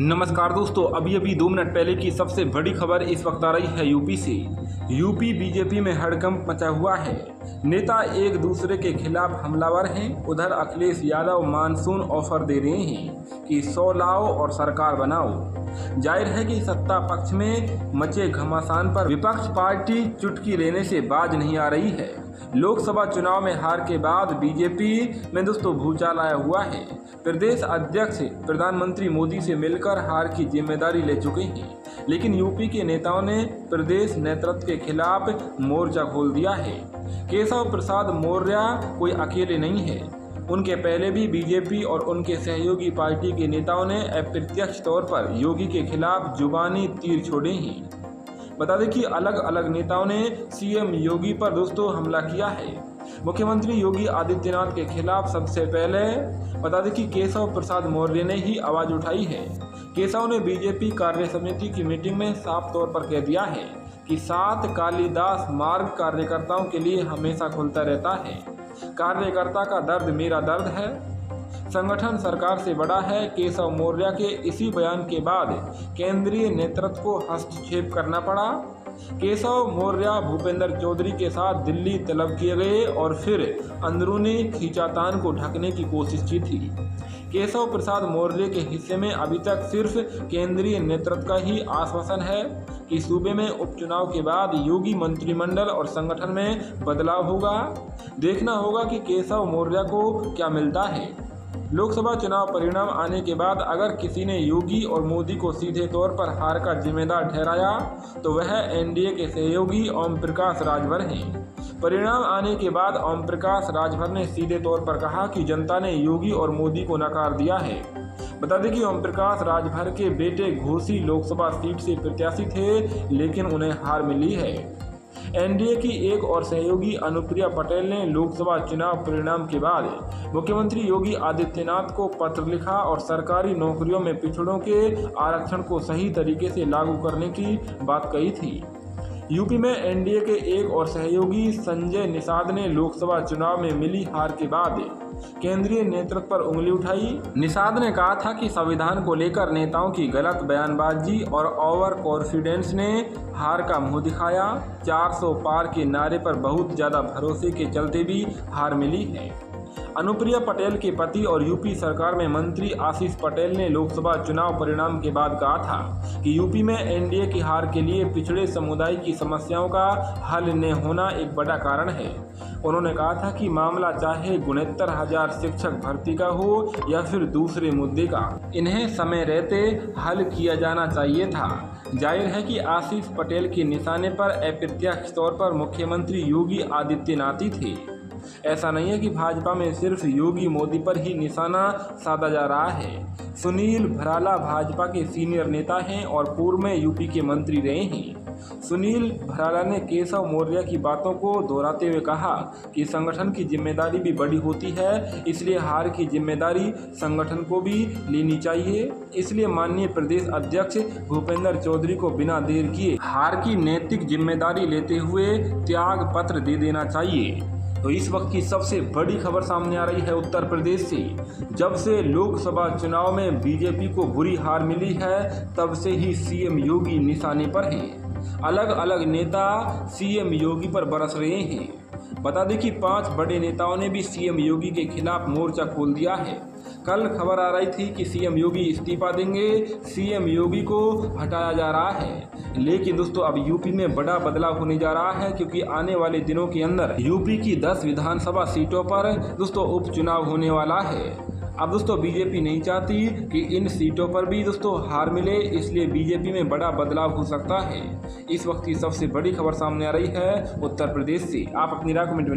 नमस्कार दोस्तों, अभी 2 मिनट पहले की सबसे बड़ी खबर इस वक्त आ रही है यूपी से। यूपी बीजेपी में हड़कंप मचा हुआ है। नेता एक दूसरे के खिलाफ हमलावर हैं। उधर अखिलेश यादव मानसून ऑफर दे रहे हैं कि 100 लाओ और सरकार बनाओ। जाहिर है कि सत्ता पक्ष में मचे घमासान पर विपक्ष पार्टी चुटकी लेने से बाज नहीं आ रही है। लोकसभा चुनाव में हार के बाद बीजेपी में दोस्तों भूचाल आया हुआ है। प्रदेश अध्यक्ष प्रधानमंत्री मोदी से मिलकर हार की जिम्मेदारी ले चुके हैं, लेकिन यूपी के नेताओं ने प्रदेश नेतृत्व के खिलाफ मोर्चा खोल दिया है। केशव प्रसाद मौर्य कोई अकेले नहीं है। उनके पहले भी बीजेपी और उनके सहयोगी पार्टी के नेताओं ने अप्रत्यक्ष तौर पर योगी के खिलाफ जुबानी तीर छोड़े हैं। बता दें कि अलग अलग नेताओं ने सीएम योगी पर दोस्तों हमला किया है। मुख्यमंत्री योगी आदित्यनाथ के खिलाफ सबसे पहले बता दें कि केशव प्रसाद मौर्य ने ही आवाज उठाई है। केशव ने बीजेपी कार्य समिति की मीटिंग में साफ तौर पर कह दिया है कि 7 कालिदास मार्ग कार्यकर्ताओं के लिए हमेशा खुलता रहता है। कार्यकर्ता का दर्द मेरा दर्द है। संगठन सरकार से बड़ा है। केशव मौर्य के इसी बयान के बाद केंद्रीय नेतृत्व को हस्तक्षेप करना पड़ा। केशव मौर्य भूपेंद्र चौधरी के साथ दिल्ली तलब किए गए और फिर अंदरूनी खींचातान को ढकने की कोशिश की थी। केशव प्रसाद मौर्य के हिस्से में अभी तक सिर्फ केंद्रीय नेतृत्व का ही आश्वासन है कि सूबे में उपचुनाव के बाद योगी मंत्रिमंडल और संगठन में बदलाव होगा। देखना होगा कि केशव मौर्य को क्या मिलता है। लोकसभा चुनाव परिणाम आने के बाद अगर किसी ने योगी और मोदी को सीधे तौर पर हार का जिम्मेदार ठहराया तो वह एनडीए के सहयोगी ओम प्रकाश राजभर हैं। परिणाम आने के बाद ओम प्रकाश राजभर ने सीधे तौर पर कहा कि जनता ने योगी और मोदी को नकार दिया है। बता दें कि ओम प्रकाश राजभर के बेटे घोसी लोकसभा सीट से प्रत्याशी थे, लेकिन उन्हें हार मिली है। एनडीए की एक और सहयोगी अनुप्रिया पटेल ने लोकसभा चुनाव परिणाम के बाद मुख्यमंत्री योगी आदित्यनाथ को पत्र लिखा और सरकारी नौकरियों में पिछड़ों के आरक्षण को सही तरीके से लागू करने की बात कही थी। यूपी में एनडीए के एक और सहयोगी संजय निषाद ने लोकसभा चुनाव में मिली हार के बाद केंद्रीय नेतृत्व पर उंगली उठाई। निषाद ने कहा था कि संविधान को लेकर नेताओं की गलत बयानबाजी और ओवर कॉन्फिडेंस ने हार का मुंह दिखाया। 400 पार के नारे पर बहुत ज्यादा भरोसे के चलते भी हार मिली है। अनुप्रिया पटेल के पति और यूपी सरकार में मंत्री आशीष पटेल ने लोकसभा चुनाव परिणाम के बाद कहा था कि यूपी में एनडीए की हार के लिए पिछड़े समुदाय की समस्याओं का हल न होना एक बड़ा कारण है। उन्होंने कहा था कि मामला चाहे 69,000 शिक्षक भर्ती का हो या फिर दूसरे मुद्दे का, इन्हें समय रहते हल किया जाना चाहिए था। जाहिर है कि आशीष पटेल के निशाने पर अप्रत्यक्ष तौर पर मुख्यमंत्री योगी आदित्यनाथ ही थे। ऐसा नहीं है कि भाजपा में सिर्फ योगी मोदी पर ही निशाना साधा जा रहा है। सुनील भराला भाजपा के सीनियर नेता हैं और पूर्व में यूपी के मंत्री रहे हैं। सुनील भराला ने केशव मौर्य की बातों को दोहराते हुए कहा कि संगठन की जिम्मेदारी भी बड़ी होती है, इसलिए हार की जिम्मेदारी संगठन को भी लेनी चाहिए। इसलिए माननीय प्रदेश अध्यक्ष भूपेंद्र चौधरी को बिना देर किए हार की नैतिक जिम्मेदारी लेते हुए त्याग पत्र दे देना चाहिए। तो इस वक्त की सबसे बड़ी खबर सामने आ रही है उत्तर प्रदेश से। जब से लोकसभा चुनाव में बीजेपी को बुरी हार मिली है, तब से ही सीएम योगी निशाने पर हैं। अलग अलग नेता सीएम योगी पर बरस रहे हैं। बता दें कि 5 बड़े नेताओं ने भी सीएम योगी के खिलाफ मोर्चा खोल दिया है। कल खबर आ रही थी कि सीएम योगी इस्तीफा देंगे, सीएम योगी को हटाया जा रहा है। लेकिन दोस्तों अब यूपी में बड़ा बदलाव होने जा रहा है, क्योंकि आने वाले दिनों के अंदर यूपी की 10 विधानसभा सीटों पर दोस्तों उपचुनाव होने वाला है। अब दोस्तों बीजेपी नहीं चाहती कि इन सीटों पर भी दोस्तों हार मिले, इसलिए बीजेपी में बड़ा बदलाव हो सकता है। इस वक्त की सबसे बड़ी खबर सामने आ रही है उत्तर प्रदेश से। आप अपनी राय कमेंट में